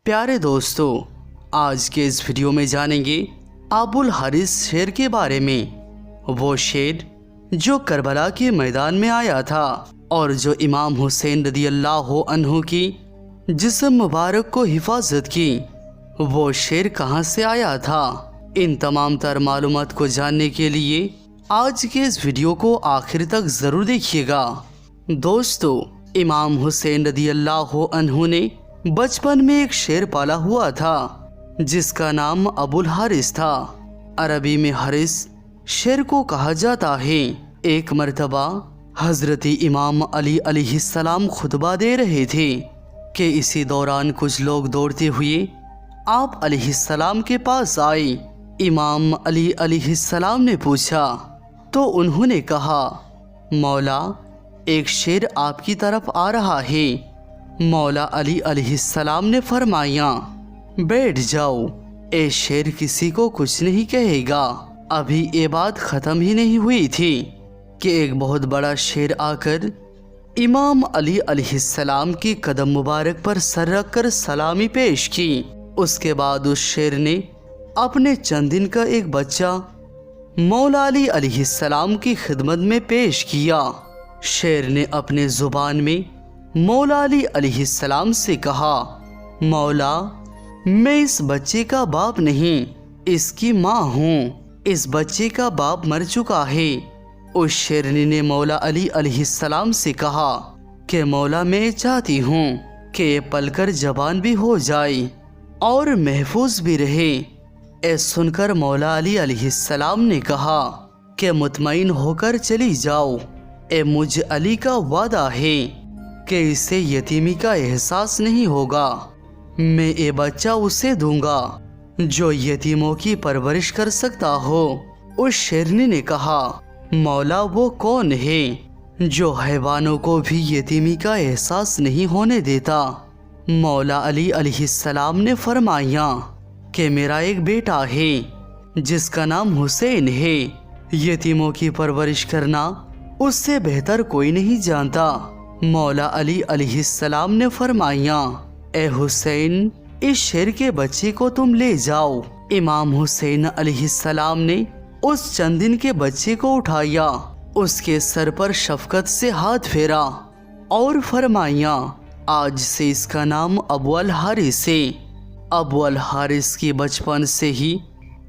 प्यारे दोस्तों, आज के इस वीडियो में जानेंगे अबुल हारिस शेर के बारे में। वो शेर जो करबला के मैदान में आया था और जो इमाम हुसैन रदियल्लाहु अन्हु की जिस्म मुबारक को हिफाजत की। वो शेर कहाँ से आया था, इन तमाम तर मालूमात को जानने के लिए आज के इस वीडियो को आखिर तक ज़रूर देखिएगा। दोस्तों, इमाम हुसैन रदियल्लाहु अन्हु ने बचपन में एक शेर पाला हुआ था जिसका नाम अबुल हारिस था। अरबी में हारिस शेर को कहा जाता है। एक मर्तबा हजरत इमाम अली अलैहिस्सलाम खुतबा दे रहे थे कि इसी दौरान कुछ लोग दौड़ते हुए आप अलैहिस्सलाम के पास आए। इमाम अली अलैहिस्सलाम ने पूछा तो उन्होंने कहा, मौला, एक शेर आपकी तरफ आ रहा है। मौला अली अलैहिस्सलाम ने फरमाया, बैठ जाओ, ए शेर किसी को कुछ नहीं कहेगा। अभी ये बात ख़त्म ही नहीं हुई थी कि एक बहुत बड़ा शेर आकर इमाम अली अलैहिस्सलाम की कदम मुबारक पर सर रख कर सलामी पेश की। उसके बाद उस शेर ने अपने चंद दिन का एक बच्चा मौला अली अलैहिस्सलाम की खिदमत में पेश किया। शेर ने अपने ज़ुबान में मौला अली अलैहिस्सलाम से कहा, मौला, मैं इस बच्चे का बाप नहीं, इसकी माँ हूँ। इस बच्चे का बाप मर चुका है। उस शेरनी ने मौला अली अलैहिस्सलाम से कहा कि मौला, मैं चाहती हूँ कि ये पलकर जवान भी हो जाए और महफूज भी रहे। ऐ सुनकर मौला अली अलैहिस्सलाम ने कहा कि मुतमईन होकर चली जाओ। ए मुझ अली का वादा है कि इसे यतीमी का एहसास नहीं होगा। मैं ये बच्चा उसे दूंगा जो यतीमों की परवरिश कर सकता हो। उस शेरनी ने कहा, मौला, वो कौन है जो हैवानों को भी यतीमी का एहसास नहीं होने देता। मौला अली अलैहिस्सलाम ने फरमाया कि मेरा एक बेटा है जिसका नाम हुसैन है। यतीमों की परवरिश करना उससे बेहतर कोई नहीं जानता। मौला अली अलैहिस्सलाम ने फरमाया, ए हुसैन, इस शेर के बच्चे को तुम ले जाओ। इमाम हुसैन अलैहिस्सलाम ने उस चंद दिन के बच्चे को उठाया, उसके सर पर शफकत से हाथ फेरा और फरमाया, आज से इसका नाम अबुल हारिस है। अबुल हारिस की बचपन से ही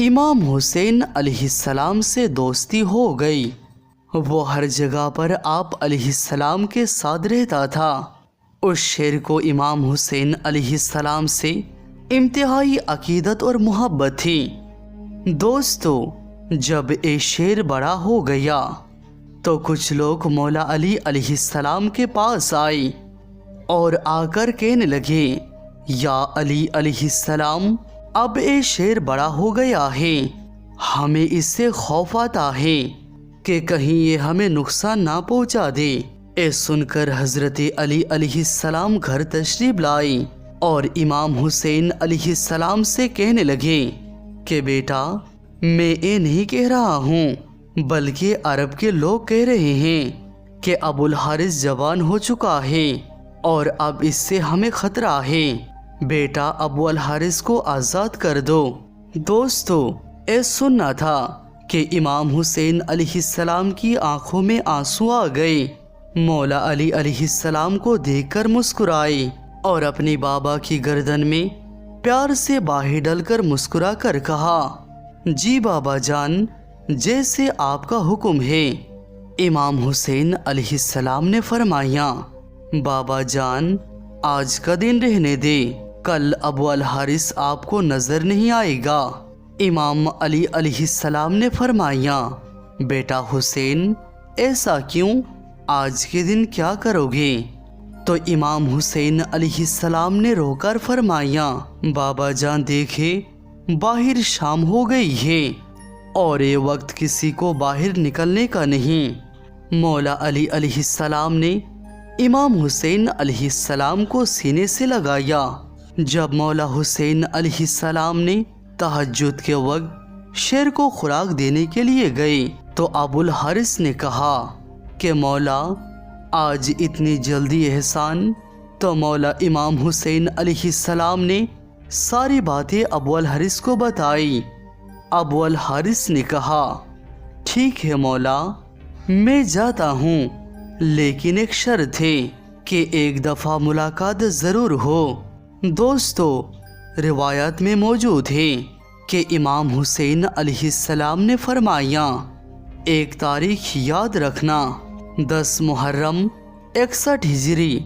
इमाम हुसैन अलैहिस्सलाम से दोस्ती हो गई। वो हर जगह पर आप अलैहिस्सलाम के साथ रहता था। उस शेर को इमाम हुसैन अलैहिस्सलाम से इंतहाई अकीदत और मोहब्बत थी। दोस्तों, जब ये शेर बड़ा हो गया तो कुछ लोग मौला अली अलैहिस्सलाम के पास आए और आकर कहने लगे, या अली अलैहिस्सलाम, अब ये शेर बड़ा हो गया है, हमें इससे खौफ आता है कि कहीं ये हमें नुकसान ना पहुंचा दे। ए सुनकर हजरत अली अलैहिस्सलाम घर तशरीफ लाए और इमाम हुसैन अलैहिस्सलाम से कहने लगे कि बेटा, मैं ये नहीं कह रहा हूँ, बल्कि अरब के लोग कह रहे हैं कि अबुल हारिस जवान हो चुका है और अब इससे हमें खतरा है। बेटा, अबुल हारिस को आज़ाद कर दो। दोस्तों, ये सुनना था कि इमाम हुसैन अलैहिस्सलाम की आंखों में आंसू आ गए। मौला अली अलैहिस्सलाम को देखकर मुस्कुराए और अपनी बाबा की गर्दन में प्यार से बाहें डलकर मुस्कुरा कर कहा, जी बाबा जान, जैसे आपका हुक्म है। इमाम हुसैन अलैहिस्सलाम ने फरमाया, बाबा जान, आज का दिन रहने दे, कल अबुल हारिस आपको नजर नहीं आएगा। इमाम अली अलैहिस्सलाम ने फरमाया, बेटा हुसैन, ऐसा क्यों, आज के दिन क्या करोगे? तो इमाम हुसैन अलैहिस्सलाम ने रोकर फरमाया, बाबा जान, देखे बाहर शाम हो गई है और ये वक्त किसी को बाहर निकलने का नहीं। मौला अली अलैहिस्सलाम ने इमाम हुसैन अलैहिस्सलाम को सीने से लगाया। जब मौला हुसैन अलैहिस्सलाम ने तहज्जुद के वक्त शेर को खुराक देने के लिए गए तो अबुल हारिस ने कहा कि मौला, आज इतनी जल्दी एहसान? तो मौला इमाम हुसैन अलैहिस्सलाम ने सारी बातें अबू अल हारिस को बताई। अबू अल हारिस ने कहा, ठीक है मौला, मैं जाता हूँ, लेकिन एक शर्त है कि एक दफ़ा मुलाकात ज़रूर हो। दोस्तों, रिवायत में मौजूद है कि इमाम हुसैन अलैहिस्सलाम ने फरमाया, एक तारीख याद रखना, 10 मुहर्रम 61 हिजरी,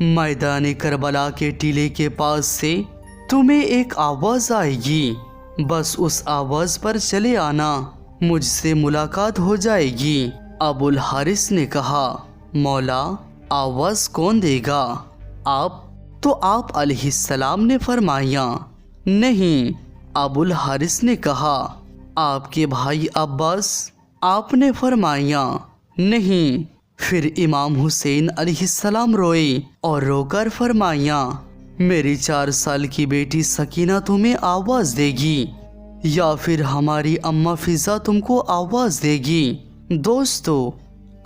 मैदान करबला के टीले के पास से तुम्हें एक आवाज़ आएगी, बस उस आवाज़ पर चले आना, मुझसे मुलाकात हो जाएगी। अबुल हारिस ने कहा, मौला, आवाज़ कौन देगा? आप? तो आप अलैहिस्सलाम ने फरमाया, नहीं। अबुल हारिस ने कहा, आपके भाई अब्बास? आपने फरमाया, नहीं। फिर इमाम हुसैन अलैहिस्सलाम रोए और रोकर फरमाया, मेरी 4 साल की बेटी सकीना तुम्हें आवाज़ देगी या फिर हमारी अम्मा फिज़ा तुमको आवाज़ देगी। दोस्तों,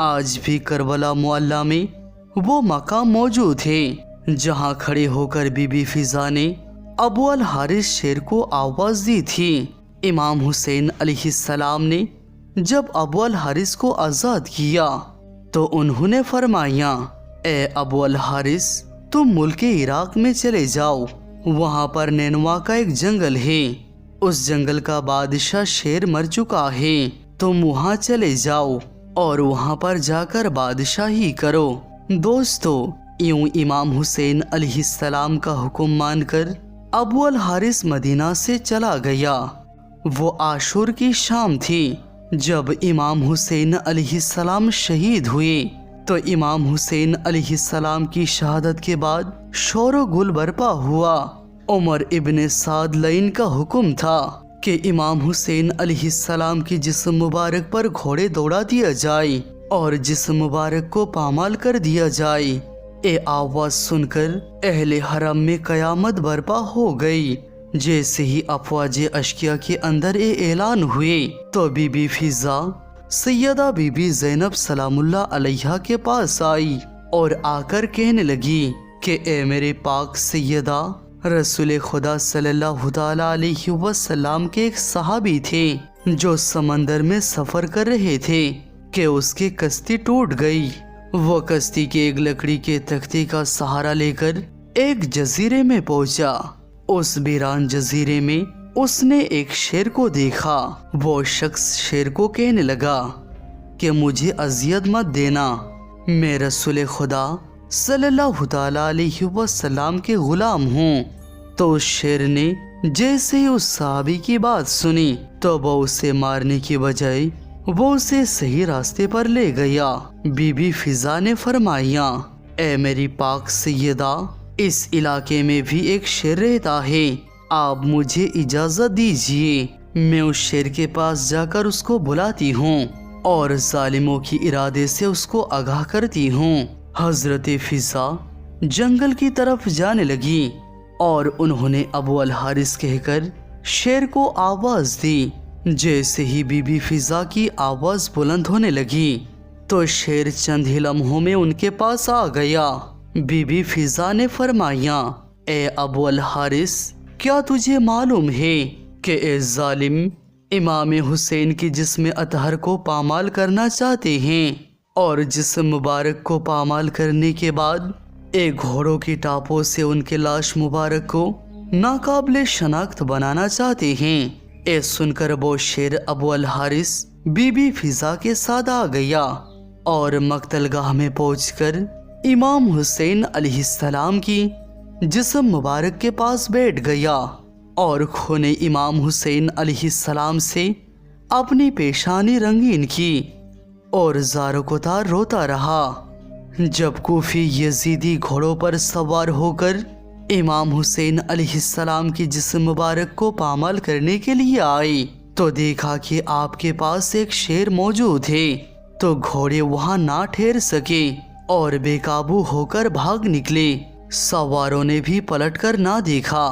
आज भी करबला मुअल्ला में वो मकाम मौजूद है जहां खड़े होकर बीबी फिज़ा ने अबू अल हारिस शेर को आवाज़ दी थी। इमाम हुसैन अलैहिस्सलाम ने जब अबू अल हारिस को आज़ाद किया तो उन्होंने फरमाया, ए अबू अल हारिस, तुम मुल्क इराक में चले जाओ, वहाँ पर नैनवा का एक जंगल है, उस जंगल का बादशाह शेर मर चुका है, तुम वहाँ चले जाओ और वहाँ पर जाकर बादशाही करो। दोस्तों, यूं इमाम हुसैन अलैहिस्सलाम का हुक्म मानकर अबू अल हारिस मदीना से चला गया। वो आशूर की शाम थी जब इमाम हुसैन अलैहिस्सलाम शहीद हुए। तो इमाम हुसैन अलैहिस्सलाम की शहादत के बाद शोरो गुल बरपा हुआ। उमर इब्न साद लईन का हुक्म था कि इमाम हुसैन अलैहिस्सलाम की जिस्म मुबारक पर घोड़े दौड़ा दिया जाए और जिस्म मुबारक को पामाल कर दिया जाए। ए आवाज़ सुनकर अहले हरम में कयामत बरपा हो गई। जैसे ही अफवाज अशकिया के अंदर ये ऐलान हुए तो बीबी फिज़ा सैयदा बीबी ज़ैनब सलामुल्लाह अलैहा के पास आई और आकर कहने लगी कि ए मेरे पाक सैयदा, रसूल खुदा सल्लल्लाहु तआला अलैहि वसल्लम के एक सहाबी थे जो समंदर में सफ़र कर रहे थे कि उसकी कश्ती टूट गई। वो कश्ती के एक लकड़ी के तख्ते का सहारा लेकर एक जजीरे में पहुंचा। उस वीरान जजीरे में उसने एक शेर को देखा। वो शख्स शेर को कहने लगा कि मुझे अजियत मत देना, मैं रसूल खुदा सल्लल्लाहु तआला अलैहि वसल्लम के गुलाम हूँ। तो उस शेर ने जैसे ही उस सहाबी की बात सुनी तो वो उसे मारने की बजाय वो उसे सही रास्ते पर ले गया। बीबी फिज़ा ने फरमाया, ए मेरी पाक सैयदा, इस इलाके में भी एक शेर रहता है, आप मुझे इजाज़त दीजिए, मैं उस शेर के पास जाकर उसको बुलाती हूँ और जालिमों की इरादे से उसको आगाह करती हूँ। हज़रत फिज़ा जंगल की तरफ जाने लगी और उन्होंने अबू अल हारिस कहकर शेर को आवाज़ दी। जैसे ही बीबी फिज़ा की आवाज़ बुलंद होने लगी तो शेर चंद ही लम्हों में उनके पास आ गया। बीबी फिज़ा ने फरमाया, ए अबू अल हारिस, क्या तुझे मालूम है कि ए जालिम इमाम हुसैन की जिस्म अतहर को पामाल करना चाहते हैं और जिस्म मुबारक को पामाल करने के बाद एक घोड़ों की टापों से उनके लाश मुबारक को नाकाबिले शनाख्त बनाना चाहते हैं। ए सुनकर वो शेर अबू अल हारिस बीबी फिज़ा के साथ आ गया और मक्तलगाह में पहुंचकर इमाम हुसैन अलैहिस्सलाम की जिस्म मुबारक के पास बैठ गया और खूने इमाम हुसैन अलैहिस्सलाम से अपनी पेशानी रंगीन की और ज़ारो-को-तार रोता रहा। जब कूफी यजीदी घोड़ों पर सवार होकर इमाम हुसैन अलैहिस्सलाम की जिस्म मुबारक को पामाल करने के लिए आए तो देखा कि आपके पास एक शेर मौजूद है। तो घोड़े वहां ना ठहर सके और बेकाबू होकर भाग निकले। सवारों ने भी पलटकर ना देखा।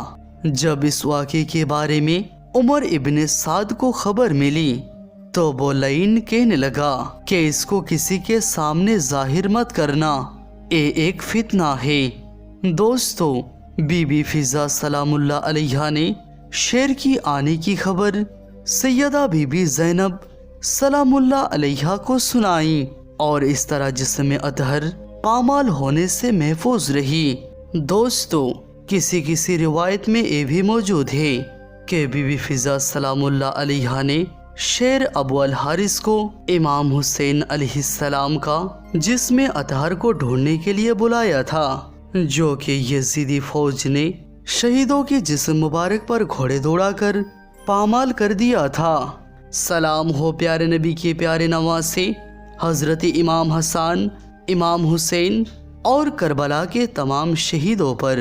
जब इस वाक़े के बारे में उमर इब्न साद को खबर मिली तो वो लईन कहने लगा कि इसको किसी के सामने जाहिर मत करना, ये एक फितना है। दोस्तों, بی بی فضا سلام اللہ علیہا نے شیر کی آنے کی خبر سیدہ بی بی زینب سلام اللہ علیہا کو سنائی اور اس طرح جسم اطہر پامال ہونے سے محفوظ رہی۔ دوستو، کسی روایت میں یہ بھی موجود ہے کہ بی بی فضا سلام اللہ علیہا نے شیر ابو الحارث کو امام حسین علیہ السلام کا جسم اطہر کو ڈھونڈنے کے لیے بلایا تھا، جو کہ یزیدی فوج نے شہیدوں کے جسم مبارک پر گھوڑے دوڑا کر پامال کر دیا تھا۔ سلام ہو پیارے نبی کے پیارے نواسے حضرت امام حسن، امام حسین اور کربلا کے تمام شہیدوں پر۔